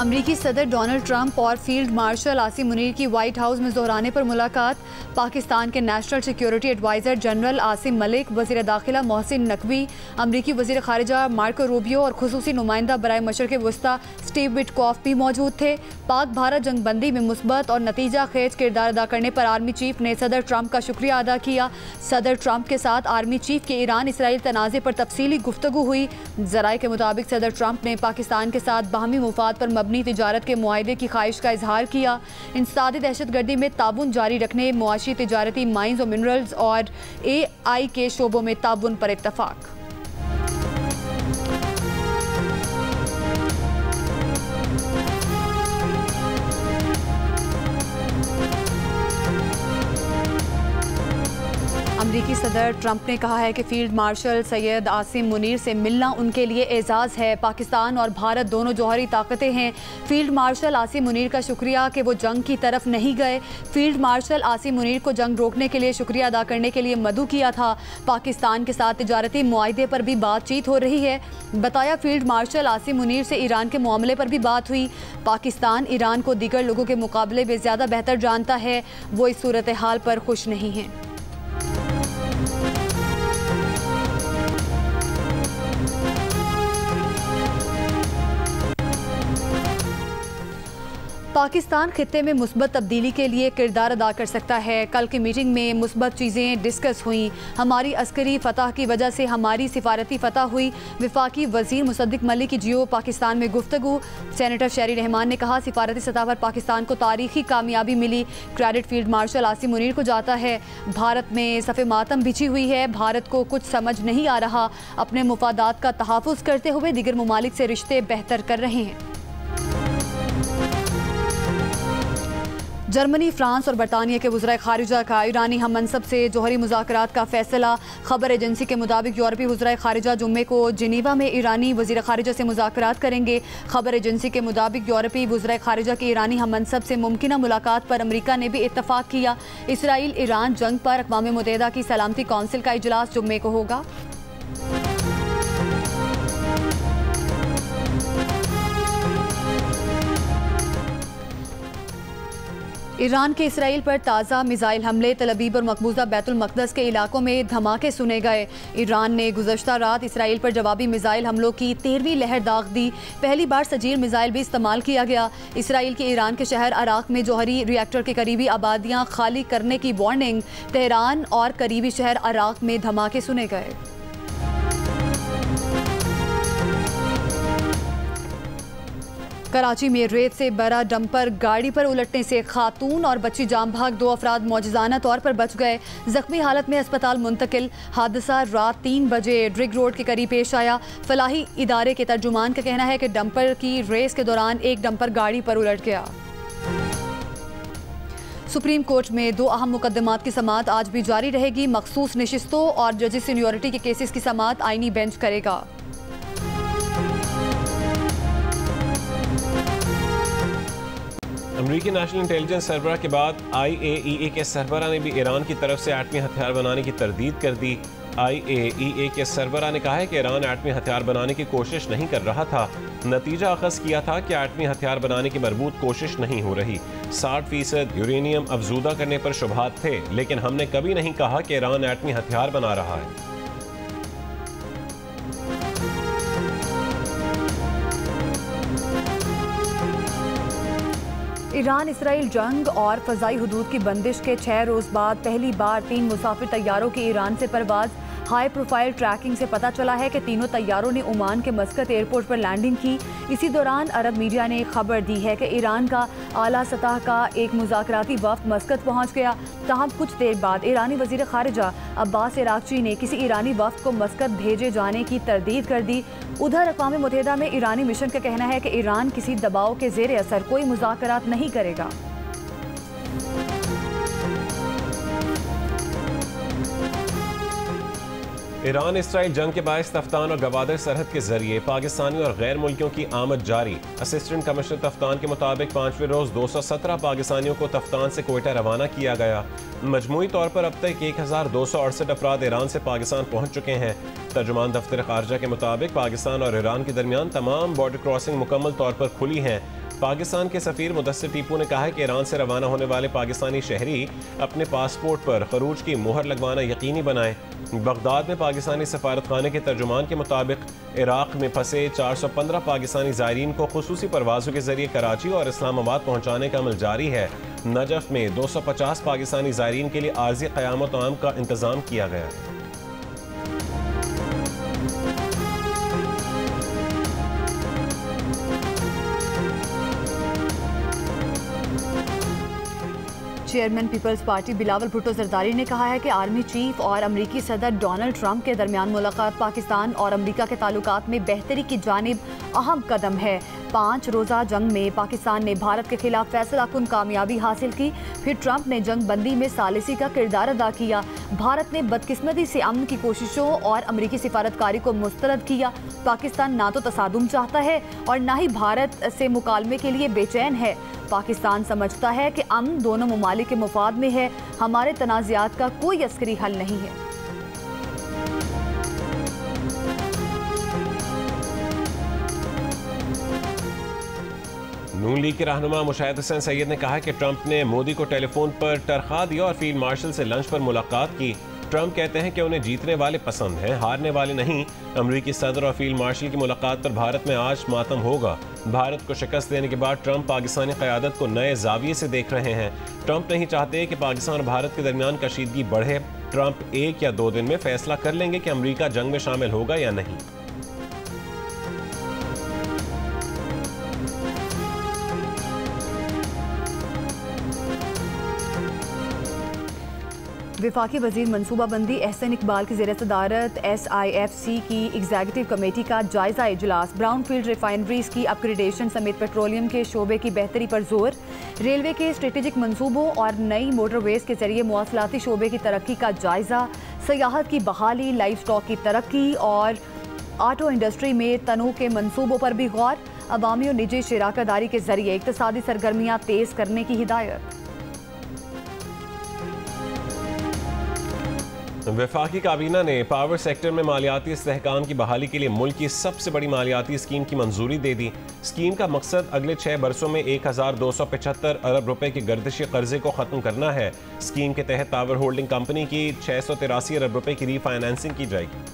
अमरीकी सदर Donald Trump और फील्ड मार्शल आसिम मुनीर की व्हाइट हाउस में दोहराने पर मुलाकात। पाकिस्तान के national security adviser general Asim Malik, वज़ीर दाखिला मोहसिन नकवी, अमरीकी वज़ीर ख़ारिजा मार्को रूबियो और खुसूसी नुमाइंदा बराए मशरिक़ वस्ता स्टीव विटकॉफ भी मौजूद थे। पाक भारत जंगबंदी में मुस्बत और नतीजा खेज किरदार अदा करने पर आर्मी चीफ ने सदर ट्रंप का शुक्रिया अदा किया। सदर ट्रंप के साथ आर्मी चीफ के ईरान इसराइल तनाज़े पर तफसीली गुफ्तगू हुई। ज़राए के मुताबिक सदर ट्रंप ने पाकिस्तान के साथ बाहमी मुफाद पर मबनी तिजारत के मुआहदे की ख्वाहिश का इजहार किया। इंसदादी दहशतगर्दी में ताउन जारी रखने, मुआशी तिजारती माइंस और मिनरल्स और AI के शोबों में ताउन पर इत्तफाक। अमरीकी सदर ट्रंप ने कहा है कि फील्ड मार्शल सैयद आसिम मुनीर से मिलना उनके लिए एजाज़ है। पाकिस्तान और भारत दोनों जौहरी ताकतें हैं। फील्ड मार्शल आसिम मुनीर का शुक्रिया कि वो जंग की तरफ नहीं गए। फील्ड मार्शल आसिम मुनीर को जंग रोकने के लिए शुक्रिया अदा करने के लिए मदऊ किया था। पाकिस्तान के साथ तिजारती मुआहदे पर भी बातचीत हो रही है। बताया फील्ड मार्शल आसिम मुनीर से ईरान के मामले पर भी बात हुई। पाकिस्तान ईरान को दीगर लोगों के मुकाबले में ज़्यादा बेहतर जानता है। वो इस सूरत हाल पर खुश नहीं हैं। पाकिस्तान खित्ते में मुस्बत तब्दीली के लिए किरदार अदा कर सकता है। कल की मीटिंग में मुस्बत चीज़ें डिस्कस हुई। हमारी अस्करी फतह की वजह से हमारी सिफारती फतह हुई। वफाकी वज़ीर मुसद्दिक मलिक की जियो पाकिस्तान में गुफ्तगू। सेनेटर शहरी रहमान ने कहा सिफारती सतह पर पाकिस्तान को तारीखी कामयाबी मिली। Credit field marshal Asim Munir को जाता है। भारत में सफ़े मातम बिछी हुई है। भारत को कुछ समझ नहीं आ रहा। अपने मुफादात का तहफ़्फ़ुज़ करते हुए दीगर ममालिक से रिश्ते बेहतर कर रहे हैं। जर्मनी, फ्रांस और बरतानिया के वज़ीर ख़ारिजा का ईरानी हम मनसब से जौहरी मुज़ाकरात का फ़ैसला। ख़बर एजेंसी के मुताबिक यूरोपीय वज़ीर ख़ारिजा जुम्मे को जिनीवा में ईरानी वज़ीर ख़ारिजा से मुज़ाकरात करेंगे। ख़बर एजेंसी के मुताबिक यूरोपीय वज़ीर ख़ारिजा की ईरानी हम मनसब से मुमकिना मुलाकात पर अमरीका ने भी इत्तफ़ाक़ किया। इसराइल ईरान जंग पर अक़वाम मुत्तहिदा की सलामती कौंसिल का इजलास जुम्मे को होगा। ईरान के इसराइल पर ताज़ा मिसाइल हमले, तल अबीब और मकबूजा बैतुल मक़दस के इलाकों में धमाके सुने गए। ईरान ने गुज़श्ता रात इसराइल पर जवाबी मिसाइल हमलों की 13वीं लहर दाग दी। पहली बार सजीर मिसाइल भी इस्तेमाल किया गया। इसराइल के ईरान के शहर अराक में जौहरी रिएक्टर के करीबी आबादियाँ खाली करने की वार्निंग। तेहरान और करीबी शहर अराक में धमाके सुने गए। कराची में रेत से भरा डंपर गाड़ी पर उलटने से खातून और बच्ची जाम भाग, 2 अफराद मौजज़ाना तौर पर बच गए। जख्मी हालत में अस्पताल मुंतकिल। हादसा रात 3 बजे ड्रिग रोड के करीब पेश आया। फलाही इदारे के तर्जुमान का कहना है कि डंपर की रेस के दौरान एक डंपर गाड़ी पर उलट गया। सुप्रीम कोर्ट में 2 अहम मुकदमात की समाअत आज भी जारी रहेगी। मखसूस नशिस्तों और जजेस सीनियरिटी के केसेस की समाअत आईनी बेंच करेगा। अमरीकी नेशनल इंटेलिजेंस सरबराह के बाद IAEA के सरबराह ने भी ईरान की तरफ से एटमी हथियार बनाने की तरदीद कर दी। IAEA के सरबराह ने कहा है कि ईरान एटमी हथियार बनाने की कोशिश नहीं कर रहा था। नतीजा अखज़ किया था कि एटमी हथियार बनाने की मरबूत कोशिश नहीं हो रही। 60% यूरेनियम अफजूदा करने पर शुबहात थे, लेकिन हमने कभी नहीं कहा कि ईरान एटमी हथियार बना रहा है। ईरान इसराइल जंग और फ़ज़ाई हदूद की बंदिश के 6 रोज़ बाद पहली बार 3 मुसाफिर तैयारों की ईरान से परवाज़। हाई प्रोफाइल ट्रैकिंग से पता चला है कि तीनों तैयारों ने ओमान के मस्कत एयरपोर्ट पर लैंडिंग की। इसी दौरान अरब मीडिया ने खबर दी है कि ईरान का आला सतह का एक मुज़ाकराती वफ़द मस्कत पहुँच गया। ताहम कुछ देर बाद ईरानी वज़ीर ख़ारिजा अब्बास इराक़ची ने किसी ईरानी वफ़द को मस्कत भेजे जाने की तरदीद कर दी। उधर अक़वाम मुत्तहिदा में ईरानी मिशन का कहना है कि ईरान किसी दबाव के ज़ेर असर कोई मुज़ाकरात नहीं करेगा। ईरान इसराइल जंग के बायस तफ्तान और गवादर सरहद के जरिए पाकिस्तानी और गैर मुल्कियों की आमद जारी। असिस्टेंट कमिश्नर तफ्तान के मुताबिक 5वें रोज 217 पाकिस्तानियों को तफ्तान से कोयटा रवाना किया गया। मजमूई तौर पर अब तक 1268 अफराद ईरान से पाकिस्तान पहुँच चुके हैं। तर्जुमान दफ्तर खारजा के मुताबिक पाकिस्तान और ईरान के दरमियान तमाम बॉर्डर क्रॉसिंग मुकम्मल तौर पर खुली हैं। पाकिस्तान के सफीर मुदस्सिर टीपू ने कहा है कि ईरान से रवाना होने वाले पाकिस्तानी शहरी अपने पासपोर्ट पर खरूज की मुहर लगवाना यकीनी बनाएं। बगदाद में पाकिस्तानी सफारतखाने के तर्जुमान के मुताबिक इराक में फंसे 415 पाकिस्तानी ज़ायरीन को खुसूसी परवाज़ों के जरिए कराची और इस्लामाबाद पहुँचाने का अमल जारी है। नजफ में 250 पाकिस्तानी ज़ायरीन के लिए आर्जी क़यामत आम का इंतज़ाम किया गया है। चेयरमैन पीपल्स पार्टी बिलावल भुट्टो जरदारी ने कहा है कि आर्मी चीफ और अमरीकी सदर डोनाल्ड ट्रंप के दरमियान मुलाकात पाकिस्तान और अमरीका के ताल्लुकात में बेहतरी की जानिब अहम कदम है। 5 रोज़ा जंग में पाकिस्तान ने भारत के खिलाफ फैसलाकुन कामयाबी हासिल की, फिर ट्रंप ने जंग बंदी में सालिसी का किरदार अदा किया। भारत ने बदकिस्मती से अमन की कोशिशों और अमरीकी सिफारतकारी को मुस्तरद किया। पाकिस्तान ना तो तसादुम चाहता है और ना ही भारत से मुकालमे के लिए बेचैन है। पाकिस्तान समझता है कि अमन दोनों ममालिक के मुफाद में है, हमारे तनाज़ात का कोई अस्करी हल नहीं है। नून लीग के रहनुमा मुशाहिद हुसैन सैयद ने कहा कि ट्रंप ने मोदी को टेलीफोन पर टरखा दिया और फील्ड मार्शल से लंच पर मुलाकात की। ट्रंप कहते हैं कि उन्हें जीतने वाले पसंद हैं, हारने वाले नहीं। अमरीकी सदर और फील्ड मार्शल की मुलाकात पर भारत में आज मातम होगा। भारत को शिकस्त देने के बाद ट्रंप पाकिस्तानी क़यादत को नए जाविये से देख रहे हैं। ट्रंप नहीं चाहते कि पाकिस्तान और भारत के दरमियान कशीदगी बढ़े। ट्रंप 1 या 2 दिन में फैसला कर लेंगे कि अमरीका जंग में शामिल होगा या नहीं। वफाकी वज़ीर मनसूबाबंदी एहसन इकबाल की ज़ेर सदारत SIFC की एग्जीक्यूटिव कमेटी का जायज़ा इजलास। ब्राउनफील्ड रिफाइनरीज की अपग्रेडेशन समेत पेट्रोलियम के शोबे की बेहतरी पर जोर। रेलवे के स्ट्रेटेजिक मनसूबों और नई मोटरवेज के जरिए मवासलाती शोबे की तरक्की का जायज़ा। सयाहत की बहाली, लाइव स्टॉक की तरक्की और ऑटो इंडस्ट्री में तनों के मनसूबों पर भी गौर। अवामी और निजी शराकतदारी के जरिए इक़्तिसादी सरगर्मियाँ तेज़ करने की हिदायत। वफाकी काबीना ने पावर सेक्टर में मालियाती इस्तेहकाम की बहाली के लिए मुल्क की सबसे बड़ी मालियाती स्कीम की मंजूरी दे दी। स्कीम का मकसद अगले 6 बरसों में 1275 अरब रुपए के गर्दिशी कर्जे को ख़त्म करना है। स्कीम के तहत पावर होल्डिंग कंपनी की 683 अरब रुपए की रीफाइनेंसिंग की जाएगी।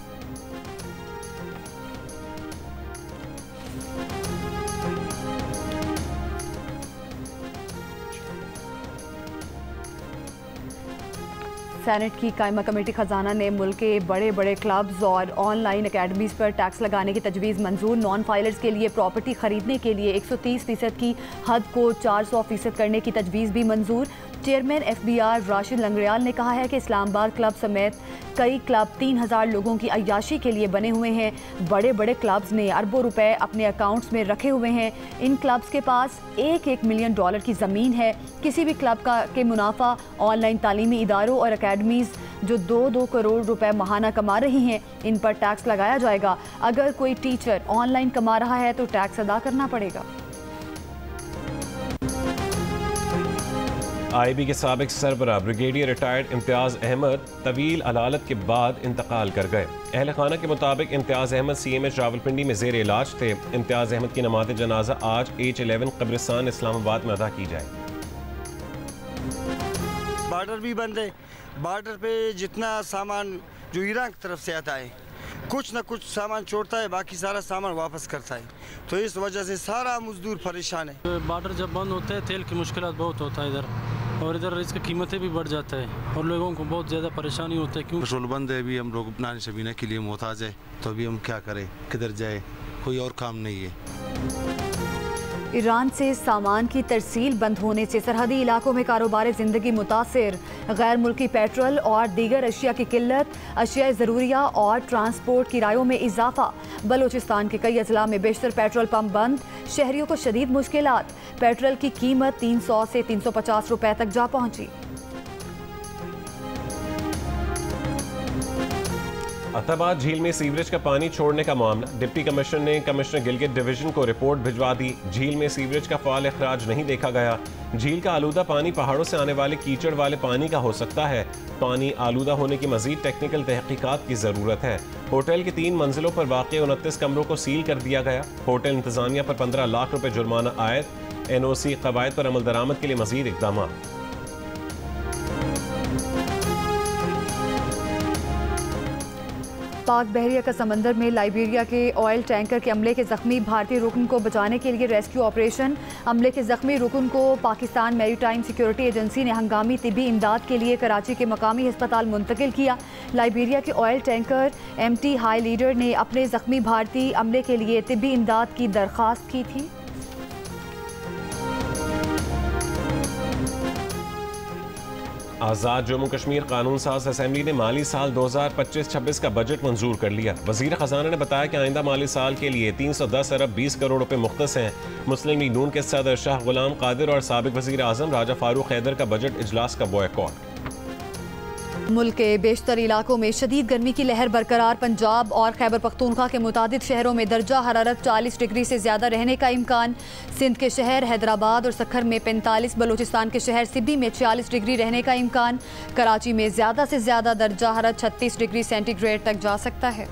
सेनेट की कायमा कमेटी खजाना ने मुल्क के बड़े बड़े क्लब्स और ऑनलाइन अकेडमीज़ पर टैक्स लगाने की तजवीज़ मंजूर। नॉन फाइलर्स के लिए प्रॉपर्टी खरीदने के लिए 130% की हद को 400% करने की तजवीज़ भी मंजूर। चेयरमैन FBR राशिद लंगड़ियाल ने कहा है कि इस्लामाबाद क्लब समेत कई क्लब 3000 लोगों की अय्याशी के लिए बने हुए हैं। बड़े बड़े क्लब्स ने अरबों रुपए अपने अकाउंट्स में रखे हुए हैं। इन क्लब्स के पास $1 मिलियन की ज़मीन है। किसी भी क्लब के मुनाफा ऑनलाइन तालीमी इदारों और अकेडमीज़ जो 2-2 करोड़ रुपए माहाना कमा रही हैं, इन पर टैक्स लगाया जाएगा। अगर कोई टीचर ऑनलाइन कमा रहा है तो टैक्स अदा करना पड़ेगा। IB के साबिक सरबराह ब्रिगेडियर रिटायर्ड इम्तियाज़ अहमद तवील अदालत के बाद इंतकाल कर गए। अहल खाना के मुताबिक इम्तियाज़ अहमद CMH रावलपिंडी में ज़ेर इलाज थे। इम्तियाज़ अहमद की नमाज़ जनाजा आज H11 कब्रिस्तान इस्लामाबाद में अदा की जाए। बॉर्डर भी बंद है। बॉर्डर पे जितना सामान जो ईरान की तरफ से आता है, कुछ ना कुछ सामान छोड़ता है, बाकी सारा सामान वापस करता है। तो इस वजह से सारा मजदूर परेशान है। बॉर्डर जब बंद होता है तेल की मुश्किलात बहुत होता है इधर, और इधर इसकी कीमतें भी बढ़ जाता है और लोगों को बहुत ज़्यादा परेशानी होता है। क्यों पेट्रोल बंद है, अभी हम लोग बनाने शबीना के लिए मोहताज है, तो अभी हम क्या करें, किधर जाए, कोई और काम नहीं है। ईरान से सामान की तरसील बंद होने से सरहदी इलाकों में कारोबार ज़िंदगी मुतासिर। गैर मुल्की पेट्रोल और दीगर अशिया की किल्लत, अशिया ज़रूरिया और ट्रांसपोर्ट किरायों में इजाफा। बलूचिस्तान के कई अजला में बेशतर पेट्रोल पंप बंद, शहरियों को शदीद मुश्किलात। पेट्रोल की कीमत 300 से 350 रुपए तक जा पहुंची। अताबाद झील में सीवरेज का पानी छोड़ने का मामला। डिप्टी कमिश्नर ने कमिश्नर गिलगित डिवीजन को रिपोर्ट भिजवा दी। झील में सीवरेज का फाल अखराज नहीं देखा गया। झील का आलूदा पानी पहाड़ों से आने वाले कीचड़ वाले पानी का हो सकता है। पानी आलूदा होने की मजीद टेक्निकल तहकीकात की जरूरत है। होटल के 3 मंजिलों पर वाक़ 29 कमरों को सील कर दिया गया। होटल इंतजामिया पर 15 लाख रुपए जुर्माना आयद। NOC कवायद पर अमल दरामद के लिए मजीद इकदाम। पाक बहरिया का समंदर में लाइबेरिया के ऑयल टैंकर के अमले के जख्मी भारतीय रुकन को बचाने के लिए रेस्क्यू ऑपरेशन। अमले के जख्मी रुकन को पाकिस्तान मैरीटाइम सिक्योरिटी एजेंसी ने हंगामी तिबी इमदाद के लिए कराची के मकामी अस्पताल मुंतकिल किया। लाइबेरिया के oil tanker MT high leader ने अपने जख्मी भारतीय अमले के लिए तिबी इमदाद की दरख्वास्त की थी। आज़ाद जम्मू कश्मीर कानून साज असम्बली ने माली साल 2025-26 का बजट मंजूर कर लिया। वज़ीर ख़जाना ने बताया कि आइंदा माली साल के लिए 310 अरब 20 करोड़ रुपए मुख्तस हैं। मुस्लिम लीग नून के सदर शाह गुलाम कादिर और साबिक वज़ीर आज़म राजा फारूक हैदर का बजट इजलास का बॉयकॉट। मुल्क के बेशतर इलाकों में शदीद गर्मी की लहर बरकरार। पंजाब और खैबर पख्तूनख्वा के मुतादिद शहरों में दर्जा हरारत 40 डिग्री से ज़्यादा रहने का इम्कान। सिंध के शहर हैदराबाद और सखर में 45, बलूचिस्तान के शहर सिब्बी में 46 डिग्री रहने का इम्कान। कराची में ज़्यादा से ज़्यादा दर्जा हरारत 36 डिग्री सेंटीग्रेड तक जा सकता है।